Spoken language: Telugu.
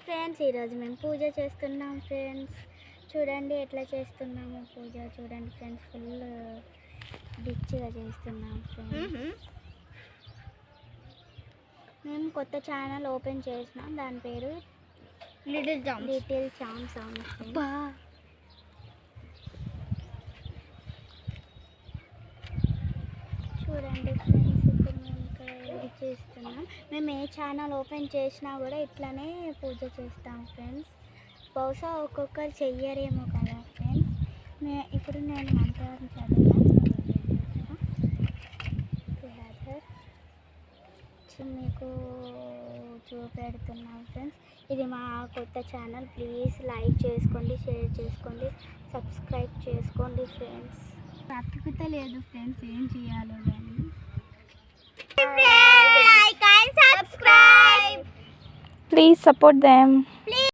ఫ్రెండ్స్, ఈరోజు మేము పూజ చేస్తున్నాం ఫ్రెండ్స్. చూడండి ఎట్లా చేస్తున్నాము పూజ. చూడండి ఫ్రెండ్స్, ఫుల్ రిచ్గా చేస్తున్నాం ఫ్రెండ్స్. మేము కొత్త ఛానల్ ఓపెన్ చేసినాం, దాని పేరు లిటిల్ చామ్స్ అవును ఫ్రెండ్స్. చూడండి ఫ్రెండ్స్, ఇప్పుడు మేము ఇక్కడ ఇది చేస్తున్నాం. మేము ఏ ఛానల్ ఓపెన్ చేసినా కూడా ఇట్లానే పూజ చేస్తాం ఫ్రెండ్స్. బహుశా ఒక్కొక్కరు చెయ్యరేమో కదా ఫ్రెండ్స్. ఇప్పుడు నేను మంత్రం చదువుతాను, మీకు చూపెడుతున్నాం ఫ్రెండ్స్. ఇది మా కొత్త ఛానల్. ప్లీజ్ లైక్ చేసుకోండి, షేర్ చేసుకోండి, సబ్స్క్రైబ్ చేసుకోండి ఫ్రెండ్స్. అతుకుత లేదు ఫ్రెండ్స్, ఏం చేయాలో కానీ. Please support them.